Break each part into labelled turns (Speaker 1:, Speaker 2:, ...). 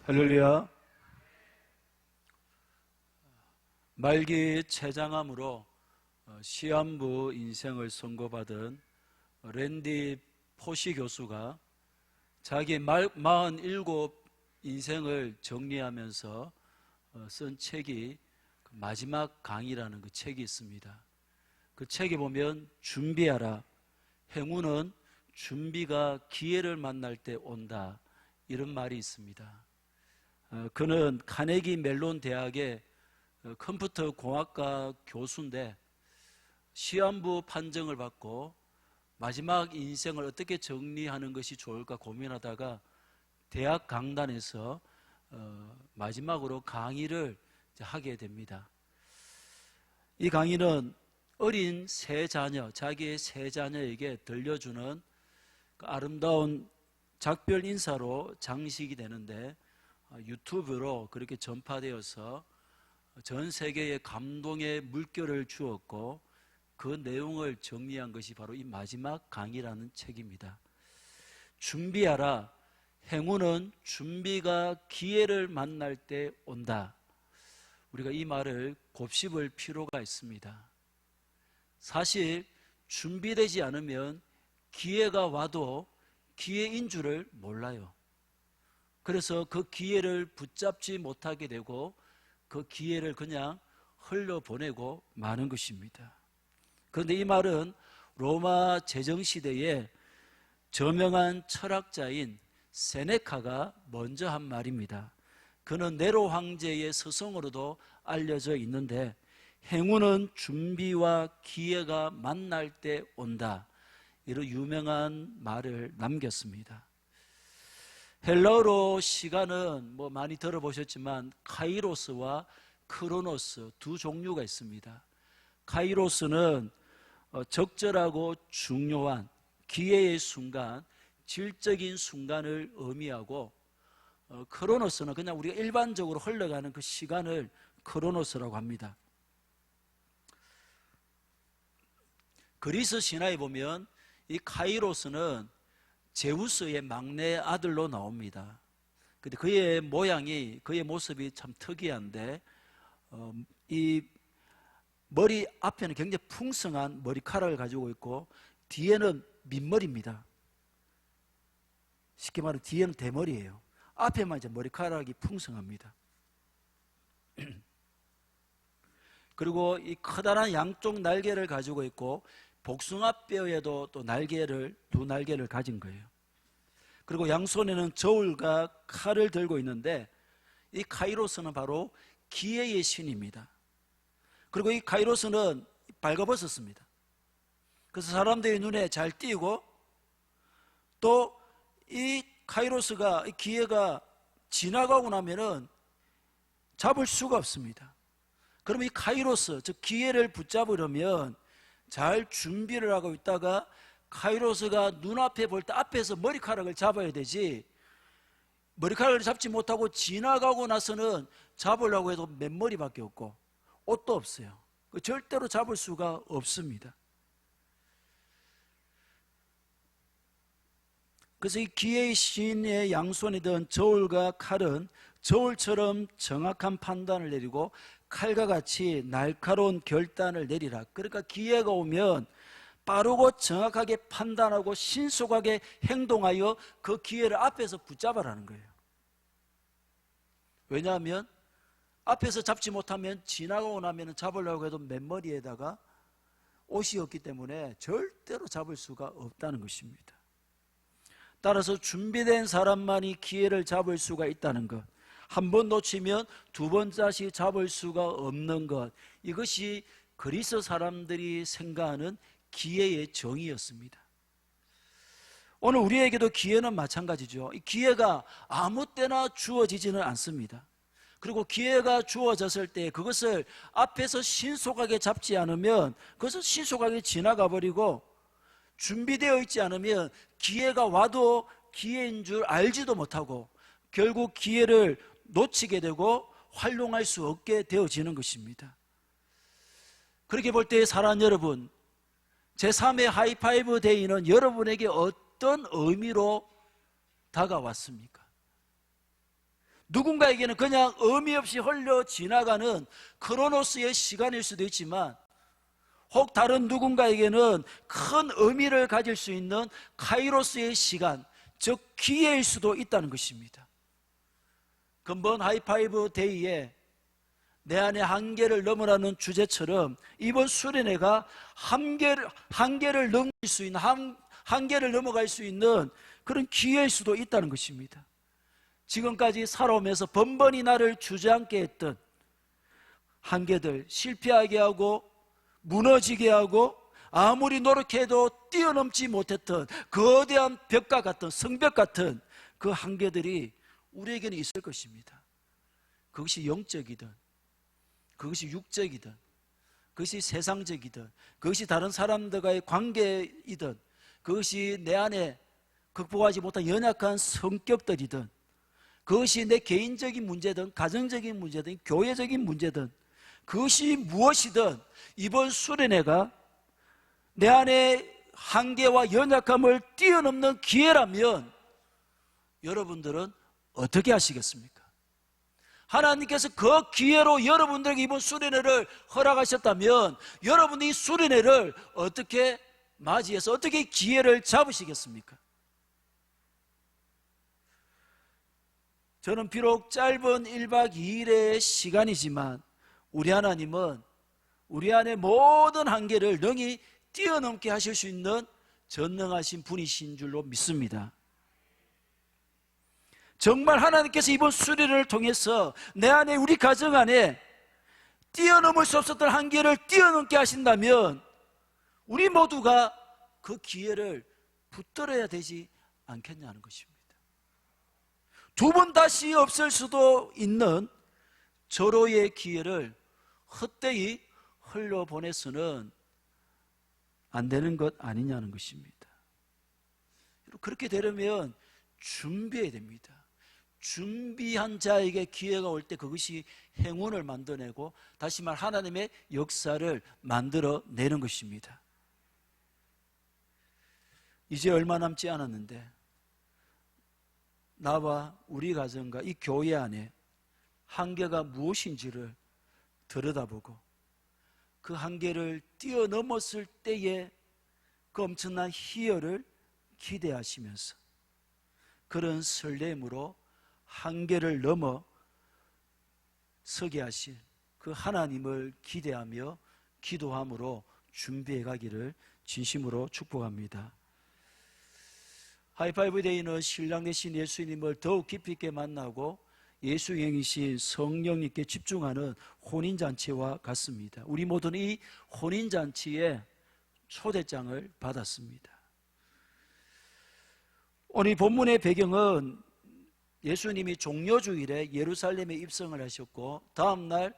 Speaker 1: 할렐루야. 말기 췌장암으로 시한부 인생을 선고받은 랜디 포시 교수가 자기 47 인생을 정리하면서 쓴 책이 마지막 강의라는 그 책이 있습니다. 그 책에 보면 준비하라, 행운은 준비가 기회를 만날 때 온다, 이런 말이 있습니다. 그는 카네기 멜론 대학의 컴퓨터 공학과 교수인데 시한부 판정을 받고 마지막 인생을 어떻게 정리하는 것이 좋을까 고민하다가 대학 강단에서 마지막으로 강의를 하게 됩니다. 이 강의는 어린 세 자녀, 자기의 세 자녀에게 들려주는 아름다운 작별 인사로 장식이 되는데 유튜브로 그렇게 전파되어서 전 세계에 감동의 물결을 주었고 그 내용을 정리한 것이 바로 이 마지막 강의라는 책입니다. 준비하라, 행운은 준비가 기회를 만날 때 온다. 우리가 이 말을 곱씹을 필요가 있습니다. 사실 준비되지 않으면 기회가 와도 기회인 줄을 몰라요. 그래서 그 기회를 붙잡지 못하게 되고 그 기회를 그냥 흘려보내고 마는 것입니다. 그런데 이 말은 로마 제정시대에 저명한 철학자인 세네카가 먼저 한 말입니다. 그는 네로 황제의 서성으로도 알려져 있는데 행운은 준비와 기회가 만날 때 온다, 이런 유명한 말을 남겼습니다. 헬라어로 시간은 많이 들어보셨지만 카이로스와 크로노스 두 종류가 있습니다. 카이로스는 적절하고 중요한 기회의 순간, 질적인 순간을 의미하고 크로노스는 그냥 우리가 일반적으로 흘러가는 그 시간을 크로노스라고 합니다. 그리스 신화에 보면 이 카이로스는 제우스의 막내 아들로 나옵니다. 근데 그의 모양이, 그의 모습이 참 특이한데 이 머리 앞에는 굉장히 풍성한 머리카락을 가지고 있고 뒤에는 민머리입니다. 쉽게 말하면 뒤에는 대머리예요. 앞에만 이제 머리카락이 풍성합니다. 그리고 이 커다란 양쪽 날개를 가지고 있고 복숭아뼈에도 또 두 날개를 가진 거예요. 그리고 양손에는 저울과 칼을 들고 있는데 이 카이로스는 바로 기회의 신입니다. 그리고 이 카이로스는 발가벗었습니다. 그래서 사람들의 눈에 잘 띄고 또 이 카이로스가, 이 기회가 지나가고 나면은 잡을 수가 없습니다. 그럼 이 카이로스, 즉 기회를 붙잡으려면 잘 준비를 하고 있다가 카이로스가 눈앞에 볼 때 앞에서 머리카락을 잡아야 되지, 머리카락을 잡지 못하고 지나가고 나서는 잡으려고 해도 맨머리밖에 없고 옷도 없어요. 절대로 잡을 수가 없습니다. 그래서 이 기회의 신의 양손에 든 저울과 칼은 저울처럼 정확한 판단을 내리고 칼과 같이 날카로운 결단을 내리라. 그러니까 기회가 오면 빠르고 정확하게 판단하고 신속하게 행동하여 그 기회를 앞에서 붙잡아라는 거예요. 왜냐하면 앞에서 잡지 못하면 지나가고 나면 잡으려고 해도 맨머리에다가 옷이 없기 때문에 절대로 잡을 수가 없다는 것입니다. 따라서 준비된 사람만이 기회를 잡을 수가 있다는 것, 한 번 놓치면 두 번 다시 잡을 수가 없는 것, 이것이 그리스 사람들이 생각하는 기회의 정의였습니다. 오늘 우리에게도 기회는 마찬가지죠. 이 기회가 아무 때나 주어지지는 않습니다. 그리고 기회가 주어졌을 때 그것을 앞에서 신속하게 잡지 않으면 그것은 신속하게 지나가 버리고, 준비되어 있지 않으면 기회가 와도 기회인 줄 알지도 못하고 결국 기회를 놓치게 되고 활용할 수 없게 되어지는 것입니다. 그렇게 볼 때 사랑하는 여러분, 제3의 하이파이브 데이는 여러분에게 어떤 의미로 다가왔습니까? 누군가에게는 그냥 의미 없이 흘러 지나가는 크로노스의 시간일 수도 있지만, 혹 다른 누군가에게는 큰 의미를 가질 수 있는 카이로스의 시간, 즉 기회일 수도 있다는 것입니다. 근본 하이파이브 데이에 내 안에 한계를 넘으라는 주제처럼 이번 수련회가 한계를 넘길 수 있는, 한계를 넘어갈 수 있는 그런 기회일 수도 있다는 것입니다. 지금까지 살아오면서 번번이 나를 주저앉게 했던 한계들, 실패하게 하고 무너지게 하고 아무리 노력해도 뛰어넘지 못했던 거대한 벽과 같은, 성벽 같은 그 한계들이 우리에게는 있을 것입니다. 그것이 영적이든, 그것이 육적이든, 그것이 세상적이든, 그것이 다른 사람들과의 관계이든, 그것이 내 안에 극복하지 못한 연약한 성격들이든, 그것이 내 개인적인 문제든, 가정적인 문제든, 교회적인 문제든, 그것이 무엇이든 이번 수련회가 내 안에 한계와 연약함을 뛰어넘는 기회라면 여러분들은 어떻게 하시겠습니까? 하나님께서 그 기회로 여러분들에게 이번 수련회를 허락하셨다면 여러분이 이 수련회를 어떻게 맞이해서 어떻게 기회를 잡으시겠습니까? 저는 비록 짧은 1박 2일의 시간이지만 우리 하나님은 우리 안의 모든 한계를 능히 뛰어넘게 하실 수 있는 전능하신 분이신 줄로 믿습니다. 정말 하나님께서 이번 수련회를 통해서 내 안에, 우리 가정 안에 뛰어넘을 수 없었던 한계를 뛰어넘게 하신다면 우리 모두가 그 기회를 붙들어야 되지 않겠냐는 것입니다. 두 번 다시 없을 수도 있는 절호의 기회를 헛되이 흘려보내서는 안 되는 것 아니냐는 것입니다. 그렇게 되려면 준비해야 됩니다. 준비한 자에게 기회가 올 때 그것이 행운을 만들어내고, 다시 말 하나님의 역사를 만들어내는 것입니다. 이제 얼마 남지 않았는데 나와 우리 가정과 이 교회 안에 한계가 무엇인지를 들여다보고 그 한계를 뛰어넘었을 때의 그 엄청난 희열을 기대하시면서 그런 설렘으로 한계를 넘어 서게 하신 그 하나님을 기대하며 기도함으로 준비해 가기를 진심으로 축복합니다. 하이파이브 데이는 신랑 되신 예수님을 더욱 깊이 있게 만나고 예수 행이신 성령님께 집중하는 혼인잔치와 같습니다. 우리 모두는 이 혼인잔치에 초대장을 받았습니다. 오늘 본문의 배경은 예수님이 종려주일에 예루살렘에 입성을 하셨고 다음날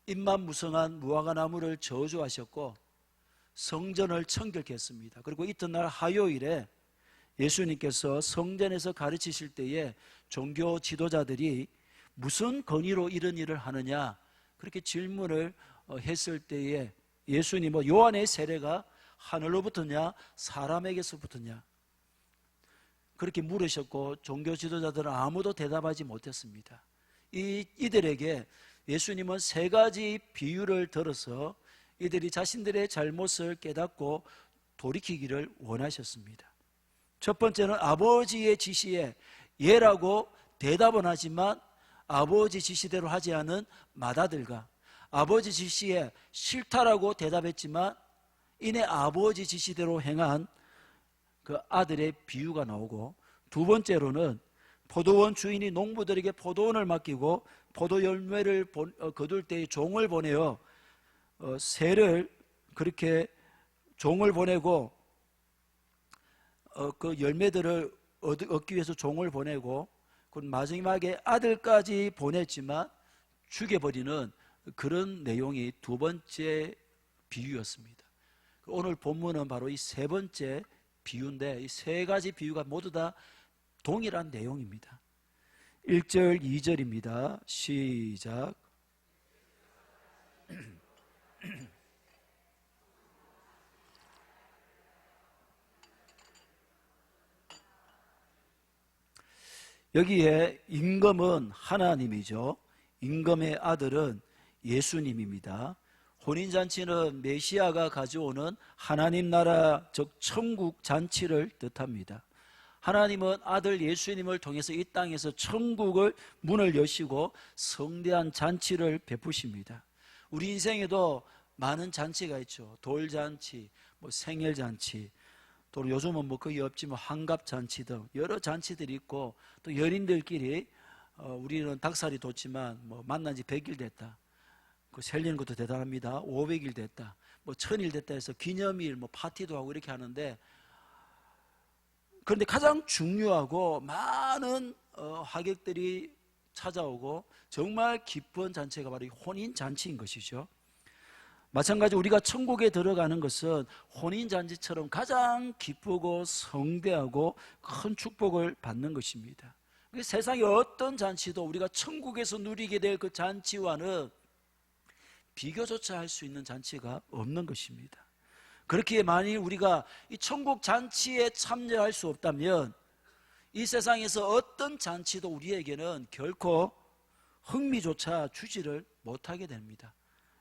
Speaker 1: 입맛무성한 무화과나무를 저주하셨고 성전을 청결케 했습니다. 그리고 이튿날 화요일에 예수님께서 성전에서 가르치실 때에 종교 지도자들이 무슨 권위로 이런 일을 하느냐 그렇게 질문을 했을 때에 예수님은 요한의 세례가 하늘로부터냐 사람에게서부터냐 그렇게 물으셨고 종교 지도자들은 아무도 대답하지 못했습니다. 이들에게 예수님은 세 가지 비유를 들어서 이들이 자신들의 잘못을 깨닫고 돌이키기를 원하셨습니다. 첫 번째는 아버지의 지시에 예라고 대답은 하지만 아버지 지시대로 하지 않은 맏아들과 아버지 지시에 싫다라고 대답했지만 이내 아버지 지시대로 행한 그 아들의 비유가 나오고, 두 번째로는 포도원 주인이 농부들에게 포도원을 맡기고 포도 열매를 거둘 때에 종을 보내어 새를 그렇게 종을 보내고 그 열매들을 얻기 위해서 종을 보내고 마지막에 아들까지 보냈지만 죽여버리는 그런 내용이 두 번째 비유였습니다. 오늘 본문은 바로 이 세 번째 비유인데 이 세 가지 비유가 모두 다 동일한 내용입니다. 1절, 2절입니다. 시작. 여기에 임금은 하나님이죠. 임금의 아들은 예수님입니다. 혼인잔치는 메시아가 가져오는 하나님 나라, 즉 천국 잔치를 뜻합니다. 하나님은 아들 예수님을 통해서 이 땅에서 천국을 문을 여시고 성대한 잔치를 베푸십니다. 우리 인생에도 많은 잔치가 있죠. 돌잔치, 생일잔치, 또 요즘은 거의 없지만 환갑잔치 등 여러 잔치들이 있고, 또 연인들끼리 우리는 닭살이 돋지만 만난 지 100일 됐다, 살리는 것도 대단합니다. 500일 됐다, 1000일 됐다 해서 기념일 파티도 하고 이렇게 하는데, 그런데 가장 중요하고 많은 하객들이 찾아오고 정말 기쁜 잔치가 바로 혼인잔치인 것이죠. 마찬가지로 우리가 천국에 들어가는 것은 혼인잔치처럼 가장 기쁘고 성대하고 큰 축복을 받는 것입니다. 세상의 어떤 잔치도 우리가 천국에서 누리게 될 그 잔치와는 비교조차 할 수 있는 잔치가 없는 것입니다. 그렇기에 만일 우리가 이 천국 잔치에 참여할 수 없다면 이 세상에서 어떤 잔치도 우리에게는 결코 흥미조차 주지를 못하게 됩니다.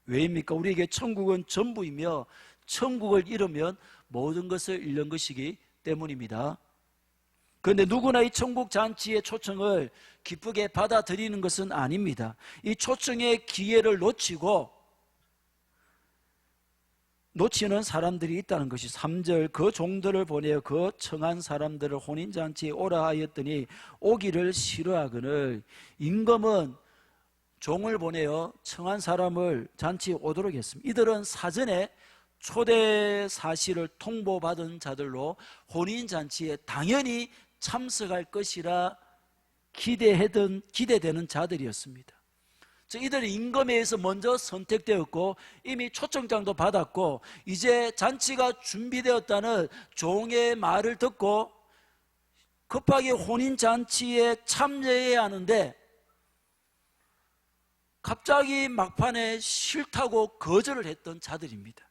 Speaker 1: 왜입니까? 우리에게 천국은 전부이며 천국을 잃으면 모든 것을 잃는 것이기 때문입니다. 그런데 누구나 이 천국 잔치의 초청을 기쁘게 받아들이는 것은 아닙니다. 이 초청의 기회를 놓치는 사람들이 있다는 것이 3절, 그 종들을 보내어 그 청한 사람들을 혼인잔치에 오라 하였더니 오기를 싫어하거늘. 임금은 종을 보내어 청한 사람을 잔치에 오도록 했습니다. 이들은 사전에 초대 사실을 통보받은 자들로 혼인잔치에 당연히 참석할 것이라 기대되는 자들이었습니다. 즉 이들은 임금에 의해서 먼저 선택되었고 이미 초청장도 받았고 이제 잔치가 준비되었다는 종의 말을 듣고 급하게 혼인잔치에 참여해야 하는데 갑자기 막판에 싫다고 거절을 했던 자들입니다.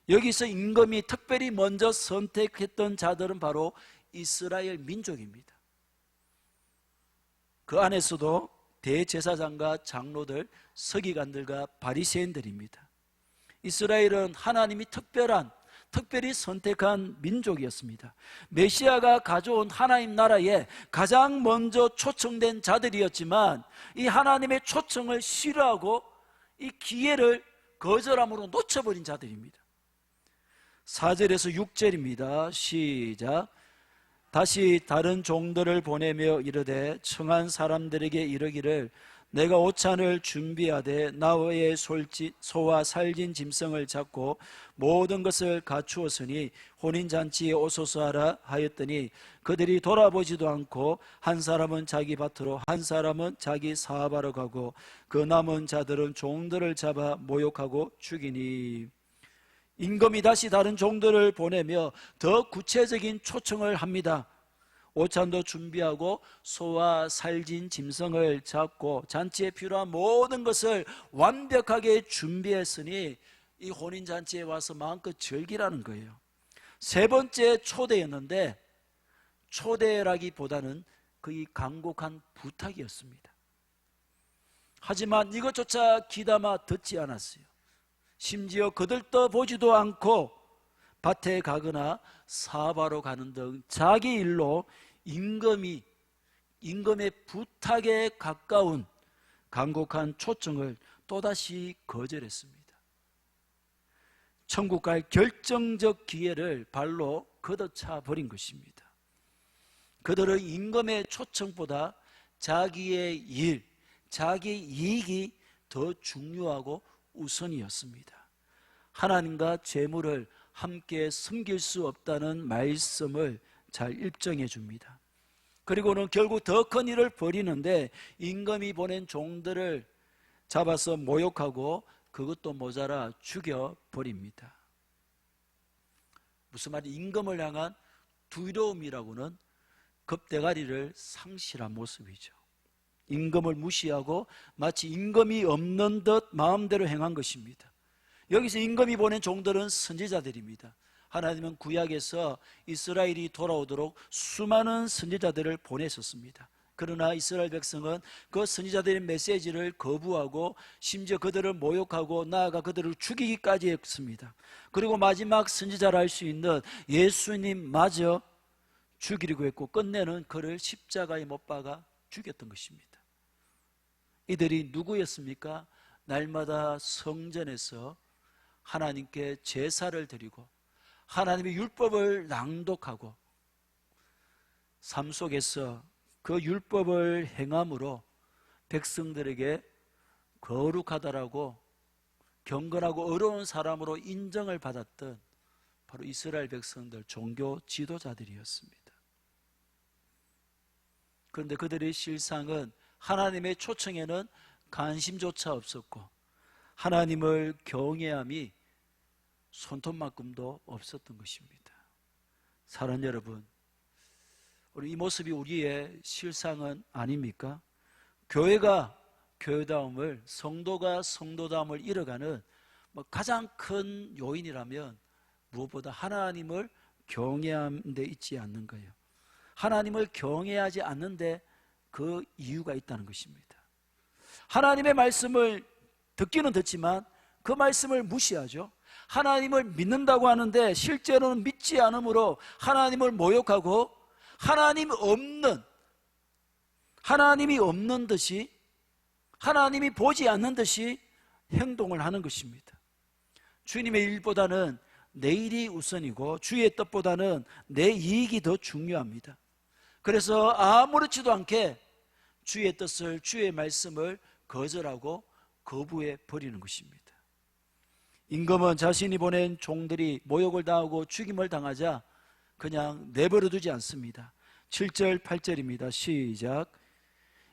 Speaker 1: 여기서 임금이 특별히 먼저 선택했던 자들은 바로 이스라엘 민족입니다. 그 안에서도 대제사장과 장로들, 서기관들과 바리새인들입니다. 이스라엘은 하나님이 특별히 선택한 민족이었습니다. 메시아가 가져온 하나님 나라에 가장 먼저 초청된 자들이었지만 이 하나님의 초청을 싫어하고 이 기회를 거절함으로 놓쳐버린 자들입니다. 4절에서 6절입니다. 시작. 다시 다른 종들을 보내며 이르되 청한 사람들에게 이르기를 내가 오찬을 준비하되 나의 소와 살진 짐승을 잡고 모든 것을 갖추었으니 혼인잔치에 오소서 하라 하였더니 그들이 돌아보지도 않고 한 사람은 자기 밭으로 한 사람은 자기 사업하러 가고 그 남은 자들은 종들을 잡아 모욕하고 죽이니. 임금이 다시 다른 종들을 보내며 더 구체적인 초청을 합니다. 오찬도 준비하고 소와 살진 짐승을 잡고 잔치에 필요한 모든 것을 완벽하게 준비했으니 이 혼인잔치에 와서 마음껏 즐기라는 거예요. 세 번째 초대였는데 초대라기보다는 거의 간곡한 부탁이었습니다. 하지만 이것조차 귀담아 듣지 않았어요. 심지어 거들떠보지도 않고 밭에 가거나 사업하러 가는 등 자기 일로 임금의 부탁에 가까운 간곡한 초청을 또다시 거절했습니다. 천국 갈 결정적 기회를 발로 걷어차 버린 것입니다. 그들은 임금의 초청보다 자기의 일, 자기 이익이 더 중요하고 우선이었습니다. 하나님과 재물을 함께 섬길 수 없다는 말씀을 잘 입증해 줍니다. 그리고는 결국 더 큰 일을 벌이는데 임금이 보낸 종들을 잡아서 모욕하고 그것도 모자라 죽여버립니다. 무슨 말이 임금을 향한 두려움이라고는 겁대가리를 상실한 모습이죠. 임금을 무시하고 마치 임금이 없는 듯 마음대로 행한 것입니다. 여기서 임금이 보낸 종들은 선지자들입니다. 하나님은 구약에서 이스라엘이 돌아오도록 수많은 선지자들을 보내셨습니다. 그러나 이스라엘 백성은 그 선지자들의 메시지를 거부하고 심지어 그들을 모욕하고 나아가 그들을 죽이기까지 했습니다. 그리고 마지막 선지자라 할 수 있는 예수님마저 죽이려고 했고 끝내는 그를 십자가에 못 박아 죽였던 것입니다. 이들이 누구였습니까? 날마다 성전에서 하나님께 제사를 드리고 하나님의 율법을 낭독하고 삶 속에서 그 율법을 행함으로 백성들에게 거룩하다라고 경건하고 어려운 사람으로 인정을 받았던 바로 이스라엘 백성들, 종교 지도자들이었습니다. 그런데 그들의 실상은 하나님의 초청에는 관심조차 없었고 하나님을 경외함이 손톱만큼도 없었던 것입니다. 사랑하는 여러분, 이 모습이 우리의 실상은 아닙니까? 교회가 교회다움을, 성도가 성도다움을 잃어가는 가장 큰 요인이라면 무엇보다 하나님을 경외하는 데 있지 않는 거예요. 하나님을 경외하지 않는데 그 이유가 있다는 것입니다. 하나님의 말씀을 듣기는 듣지만 그 말씀을 무시하죠. 하나님을 믿는다고 하는데 실제로는 믿지 않으므로 하나님을 모욕하고 하나님이 없는 듯이, 하나님이 보지 않는 듯이 행동을 하는 것입니다. 주님의 일보다는 내 일이 우선이고 주의 뜻보다는 내 이익이 더 중요합니다. 그래서 아무렇지도 않게 주의 뜻을, 주의 말씀을 거절하고 거부해 버리는 것입니다. 임금은 자신이 보낸 종들이 모욕을 당하고 죽임을 당하자 그냥 내버려 두지 않습니다. 7절 8절입니다. 시작.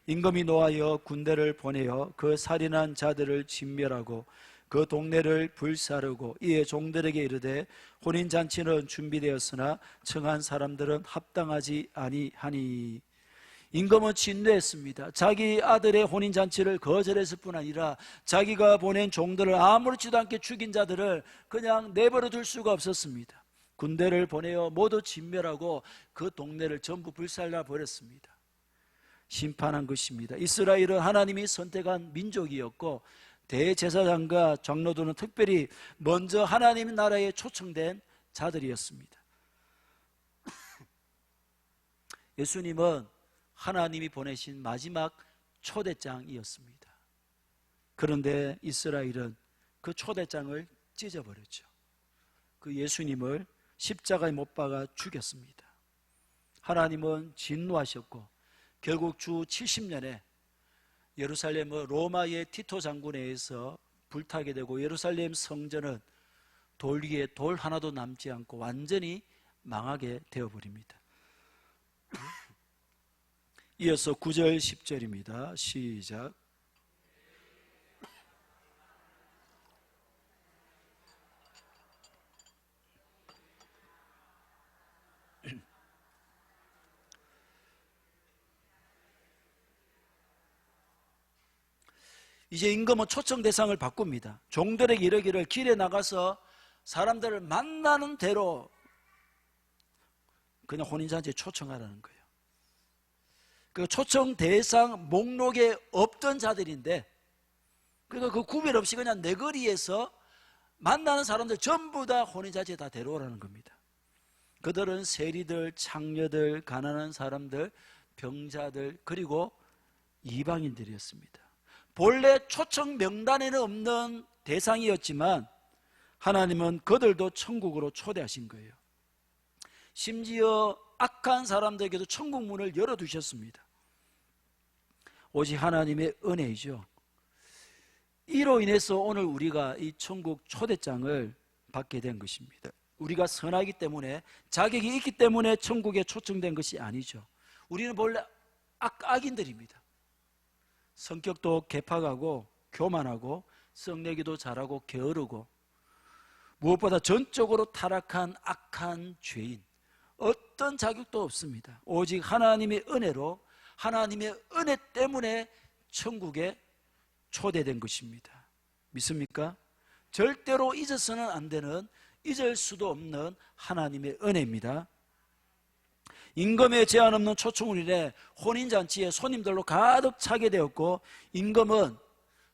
Speaker 1: 임금이 노하여 군대를 보내어 그 살인한 자들을 진멸하고 그 동네를 불사르고 이에 종들에게 이르되 혼인잔치는 준비되었으나 청한 사람들은 합당하지 아니하니. 임금은 진노했습니다. 자기 아들의 혼인잔치를 거절했을 뿐 아니라 자기가 보낸 종들을 아무렇지도 않게 죽인 자들을 그냥 내버려 둘 수가 없었습니다. 군대를 보내어 모두 진멸하고 그 동네를 전부 불살라 버렸습니다. 심판한 것입니다. 이스라엘은 하나님이 선택한 민족이었고 대제사장과 장로들은 특별히 먼저 하나님 나라에 초청된 자들이었습니다. 예수님은 하나님이 보내신 마지막 초대장이었습니다. 그런데 이스라엘은 그 초대장을 찢어버렸죠. 그 예수님을 십자가에 못 박아 죽였습니다. 하나님은 진노하셨고 결국 주 70년에 예루살렘은 로마의 티토 장군에 의해서 불타게 되고 예루살렘 성전은 돌 위에 돌 하나도 남지 않고 완전히 망하게 되어버립니다. 이어서 9절 10절입니다. 시작. 이제 임금은 초청 대상을 바꿉니다. 종들에게 이르기를 길에 나가서 사람들을 만나는 대로 그냥 혼인잔치에 초청하라는 거예요. 그 초청 대상 목록에 없던 자들인데, 그러니까 그 구별 없이 그냥 내거리에서 만나는 사람들 전부 다 혼인잔치에 다 데려오라는 겁니다. 그들은 세리들, 창녀들, 가난한 사람들, 병자들, 그리고 이방인들이었습니다. 본래 초청 명단에는 없는 대상이었지만 하나님은 그들도 천국으로 초대하신 거예요. 심지어 악한 사람들에게도 천국 문을 열어두셨습니다. 오직 하나님의 은혜이죠. 이로 인해서 오늘 우리가 이 천국 초대장을 받게 된 것입니다. 우리가 선하기 때문에, 자격이 있기 때문에 천국에 초청된 것이 아니죠. 우리는 본래 악인들입니다. 성격도 개팍하고 교만하고 썩내기도 잘하고 게으르고 무엇보다 전적으로 타락한 악한 죄인, 어떤 자격도 없습니다. 오직 하나님의 은혜로, 하나님의 은혜 때문에 천국에 초대된 것입니다. 믿습니까? 절대로 잊어서는 안 되는 잊을 수도 없는 하나님의 은혜입니다. 임금의 제한 없는 초청을 인해 혼인잔치에 손님들로 가득 차게 되었고, 임금은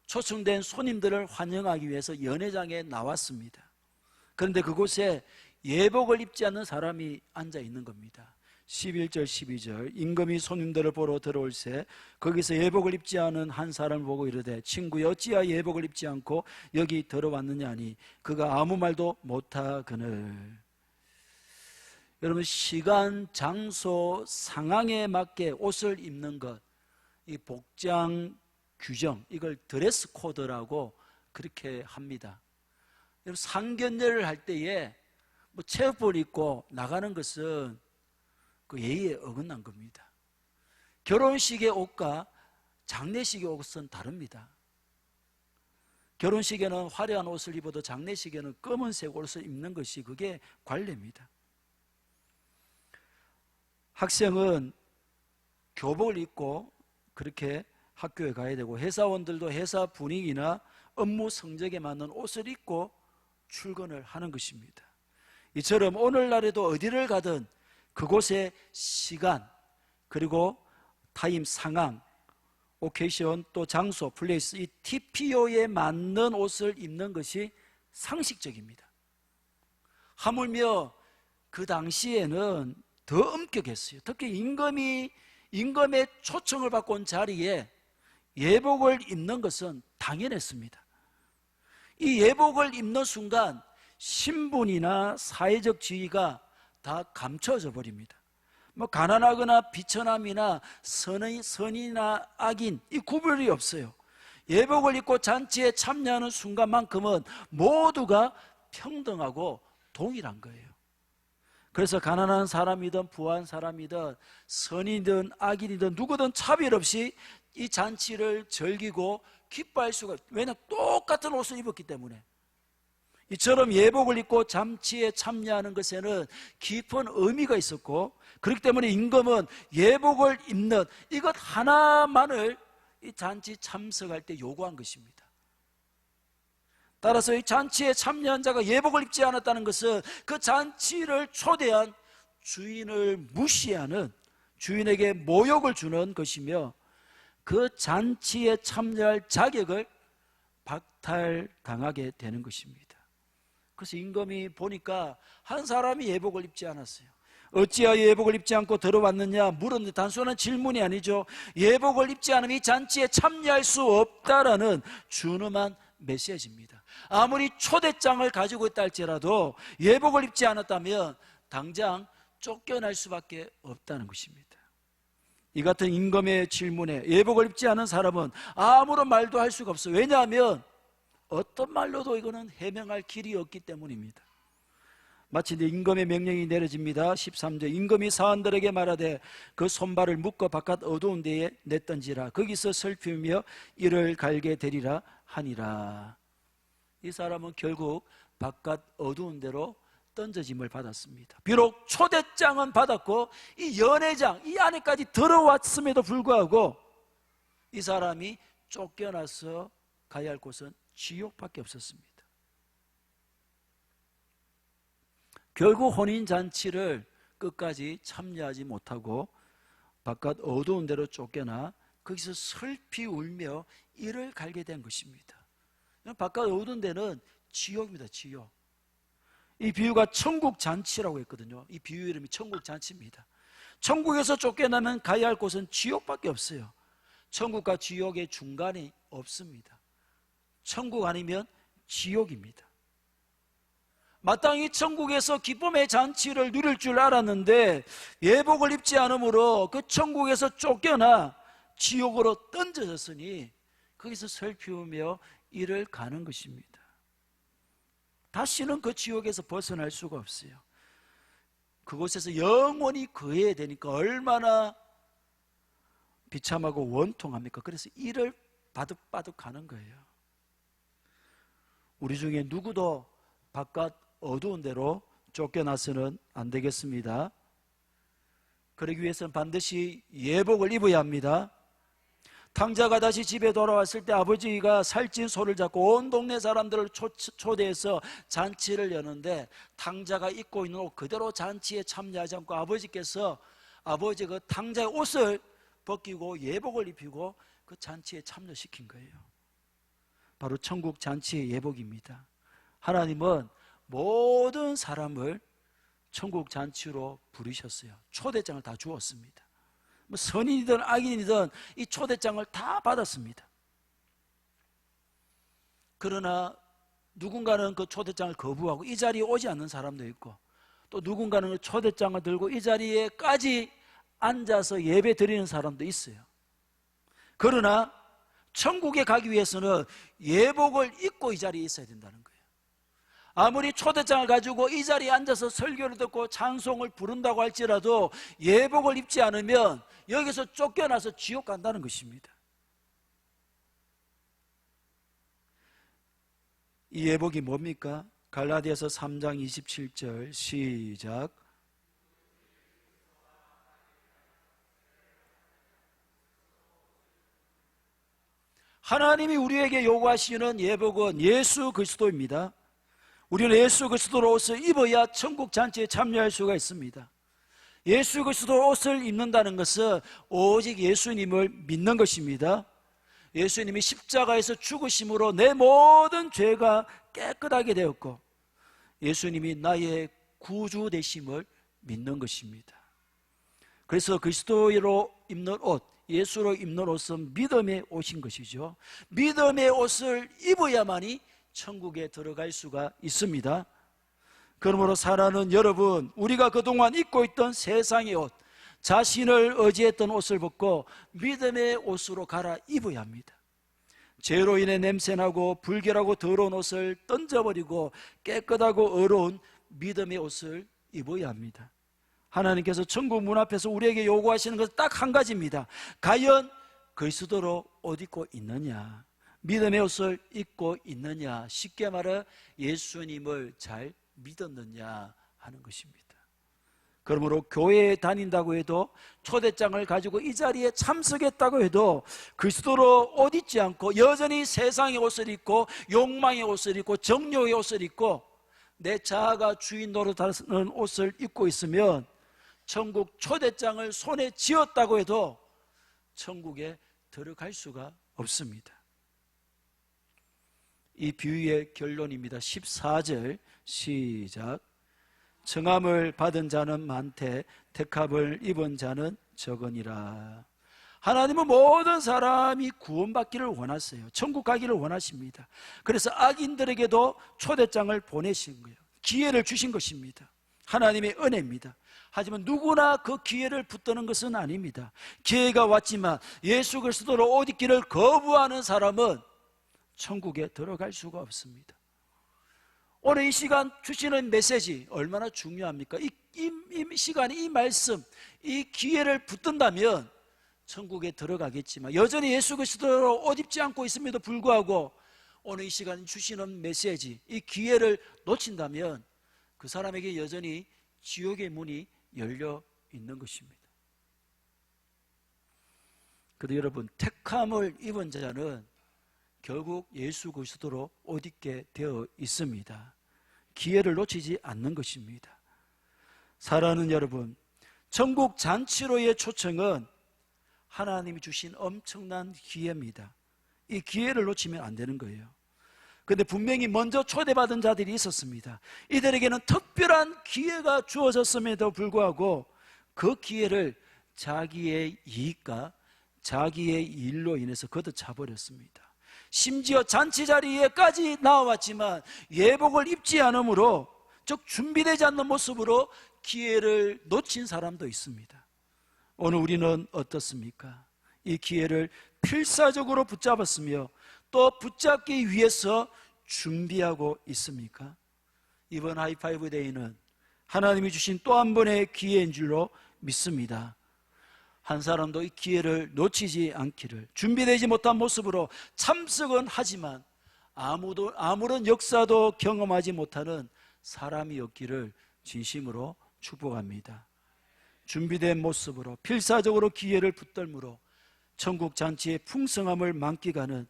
Speaker 1: 초청된 손님들을 환영하기 위해서 연회장에 나왔습니다. 그런데 그곳에 예복을 입지 않는 사람이 앉아 있는 겁니다. 11절 12절 임금이 손님들을 보러 들어올새 거기서 예복을 입지 않은 한 사람을 보고 이르되 친구여 어찌하여 예복을 입지 않고 여기 들어왔느냐 하니 그가 아무 말도 못하거늘. 여러분, 시간, 장소, 상황에 맞게 옷을 입는 것, 이 복장 규정, 이걸 드레스 코드라고 그렇게 합니다. 여러분, 상견례를 할 때에 뭐 체육복을 입고 나가는 것은 그 예의에 어긋난 겁니다. 결혼식의 옷과 장례식의 옷은 다릅니다. 결혼식에는 화려한 옷을 입어도 장례식에는 검은색 옷을 입는 것이 그게 관례입니다. 학생은 교복을 입고 그렇게 학교에 가야 되고, 회사원들도 회사 분위기나 업무 성적에 맞는 옷을 입고 출근을 하는 것입니다. 이처럼 오늘날에도 어디를 가든 그곳의 시간, 그리고 타임, 상황, 오케이션, 또 장소, 플레이스, 이 TPO에 맞는 옷을 입는 것이 상식적입니다. 하물며 그 당시에는 더 엄격했어요. 특히 임금의 초청을 받고 온 자리에 예복을 입는 것은 당연했습니다. 이 예복을 입는 순간 신분이나 사회적 지위가 다 감춰져 버립니다. 뭐 가난하거나 비천함이나 선인이나 악인, 이 구별이 없어요. 예복을 입고 잔치에 참여하는 순간만큼은 모두가 평등하고 동일한 거예요. 그래서 가난한 사람이든 부한 사람이든 선이든 악인이든 누구든 차별 없이 이 잔치를 즐기고 기뻐할 수가 있어요. 왜냐하면 똑같은 옷을 입었기 때문에. 이처럼 예복을 입고 잔치에 참여하는 것에는 깊은 의미가 있었고, 그렇기 때문에 임금은 예복을 입는 이것 하나만을 이 잔치 참석할 때 요구한 것입니다. 따라서 이 잔치에 참여한 자가 예복을 입지 않았다는 것은 그 잔치를 초대한 주인을 무시하는, 주인에게 모욕을 주는 것이며, 그 잔치에 참여할 자격을 박탈당하게 되는 것입니다. 그래서 임금이 보니까 한 사람이 예복을 입지 않았어요. 어찌하여 예복을 입지 않고 들어왔느냐 물었는데 단순한 질문이 아니죠. 예복을 입지 않으면 이 잔치에 참여할 수 없다라는 준엄한 메시지입니다. 아무리 초대장을 가지고 있다 할지라도 예복을 입지 않았다면 당장 쫓겨날 수밖에 없다는 것입니다. 이 같은 임금의 질문에 예복을 입지 않은 사람은 아무런 말도 할 수가 없어요. 왜냐하면 어떤 말로도 이거는 해명할 길이 없기 때문입니다. 마치 임금의 명령이 내려집니다. 13절 임금이 사원들에게 말하되 그 손발을 묶어 바깥 어두운 데에 냈던지라 거기서 슬피며 이를 갈게 되리라 하니라. 이 사람은 결국 바깥 어두운 데로 던져짐을 받았습니다. 비록 초대장은 받았고 이 연회장 이 안에까지 들어왔음에도 불구하고 이 사람이 쫓겨나서 가야 할 곳은 지옥밖에 없었습니다. 결국 혼인잔치를 끝까지 참여하지 못하고 바깥 어두운 데로 쫓겨나 거기서 슬피 울며 이를 갈게 된 것입니다. 바깥 어두운 데는 지옥입니다. 지옥. 이 비유가 천국잔치라고 했거든요. 이 비유 이름이 천국잔치입니다. 천국에서 쫓겨나면 가야 할 곳은 지옥밖에 없어요. 천국과 지옥의 중간이 없습니다. 천국 아니면 지옥입니다. 마땅히 천국에서 기쁨의 잔치를 누릴 줄 알았는데 예복을 입지 않으므로 그 천국에서 쫓겨나 지옥으로 던져졌으니 거기서 슬피우며 이를 가는 것입니다. 다시는 그 지옥에서 벗어날 수가 없어요. 그곳에서 영원히 거해야 되니까 얼마나 비참하고 원통합니까? 그래서 이를 바득바득 가는 거예요. 우리 중에 누구도 바깥 어두운 데로 쫓겨나서는 안 되겠습니다. 그러기 위해서는 반드시 예복을 입어야 합니다. 탕자가 다시 집에 돌아왔을 때 아버지가 살찐 소를 잡고 온 동네 사람들을 초대해서 잔치를 여는데, 탕자가 입고 있는 옷 그대로 잔치에 참여하지 않고 아버지께서 그 탕자의 옷을 벗기고 예복을 입히고 그 잔치에 참여시킨 거예요. 바로 천국 잔치의 예복입니다. 하나님은 모든 사람을 천국 잔치로 부르셨어요. 초대장을 다 주었습니다. 뭐 선인이든 악인이든 이 초대장을 다 받았습니다. 그러나 누군가는 그 초대장을 거부하고 이 자리에 오지 않는 사람도 있고, 또 누군가는 그 초대장을 들고 이 자리에까지 앉아서 예배 드리는 사람도 있어요. 그러나 천국에 가기 위해서는 예복을 입고 이 자리에 있어야 된다는 거예요. 아무리 초대장을 가지고 이 자리에 앉아서 설교를 듣고 찬송을 부른다고 할지라도 예복을 입지 않으면 여기서 쫓겨나서 지옥 간다는 것입니다. 이 예복이 뭡니까? 갈라디아서 3장 27절 시작. 하나님이 우리에게 요구하시는 예복은 예수 그리스도입니다. 우리는 예수 그리스도로 옷을 입어야 천국 잔치에 참여할 수가 있습니다. 예수 그리스도 옷을 입는다는 것은 오직 예수님을 믿는 것입니다. 예수님이 십자가에서 죽으심으로 내 모든 죄가 깨끗하게 되었고, 예수님이 나의 구주 되심을 믿는 것입니다. 그래서 그리스도로 입는 옷, 예수로 입는 옷은 믿음의 옷인 것이죠. 믿음의 옷을 입어야만이 천국에 들어갈 수가 있습니다. 그러므로 사랑하는 여러분, 우리가 그동안 입고 있던 세상의 옷, 자신을 의지했던 옷을 벗고 믿음의 옷으로 갈아입어야 합니다. 죄로 인해 냄새나고 불결하고 더러운 옷을 던져버리고 깨끗하고 의로운 믿음의 옷을 입어야 합니다. 하나님께서 천국 문 앞에서 우리에게 요구하시는 것은 딱 한 가지입니다. 과연 그리스도로 옷 입고 있느냐, 믿음의 옷을 입고 있느냐, 쉽게 말해 예수님을 잘 믿었느냐 하는 것입니다. 그러므로 교회에 다닌다고 해도, 초대장을 가지고 이 자리에 참석했다고 해도 그리스도로 옷 입지 않고 여전히 세상의 옷을 입고 욕망의 옷을 입고 정욕의 옷을 입고 내 자아가 주인 노릇하는 옷을 입고 있으면 천국 초대장을 손에 쥐었다고 해도 천국에 들어갈 수가 없습니다. 이 비유의 결론입니다. 14절 시작. 청함을 받은 자는 많되 택함을 입은 자는 적으니라. 하나님은 모든 사람이 구원받기를 원하세요. 천국 가기를 원하십니다. 그래서 악인들에게도 초대장을 보내신 거예요. 기회를 주신 것입니다. 하나님의 은혜입니다. 하지만 누구나 그 기회를 붙드는 것은 아닙니다. 기회가 왔지만 예수 그리스도로 옷 입기를 거부하는 사람은 천국에 들어갈 수가 없습니다. 오늘 이 시간 주시는 메시지 얼마나 중요합니까? 이 시간에 이 말씀, 이 기회를 붙든다면 천국에 들어가겠지만, 여전히 예수 그리스도로 옷 입지 않고 있음에도 불구하고 오늘 이 시간 주시는 메시지, 이 기회를 놓친다면 그 사람에게 여전히 지옥의 문이 열려 있는 것입니다. 그런데 여러분, 택함을 입은 자는 결국 예수 그리스도로 옷 입게 되어 있습니다. 기회를 놓치지 않는 것입니다. 사랑하는 여러분, 천국 잔치로의 초청은 하나님이 주신 엄청난 기회입니다. 이 기회를 놓치면 안 되는 거예요. 그런데 분명히 먼저 초대받은 자들이 있었습니다. 이들에게는 특별한 기회가 주어졌음에도 불구하고 그 기회를 자기의 이익과 자기의 일로 인해서 걷어차버렸습니다. 심지어 잔치 자리에까지 나와왔지만 예복을 입지 않으므로, 즉 준비되지 않는 모습으로 기회를 놓친 사람도 있습니다. 오늘 우리는 어떻습니까? 이 기회를 필사적으로 붙잡았으며 또 붙잡기 위해서 준비하고 있습니까? 이번 하이파이브 데이는 하나님이 주신 또 한 번의 기회인 줄로 믿습니다. 한 사람도 이 기회를 놓치지 않기를, 준비되지 못한 모습으로 참석은 하지만 아무런 역사도 경험하지 못하는 사람이 없기를 진심으로 축복합니다. 준비된 모습으로 필사적으로 기회를 붙들므로 천국 잔치의 풍성함을 만끽하는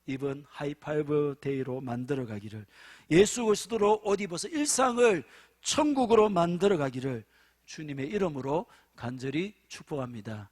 Speaker 1: 이번 하이파이브 데이로 만들어가기를, 예수 그리스도로 옷 입어서 일상을 천국으로 만들어가기를 주님의 이름으로 간절히 축복합니다.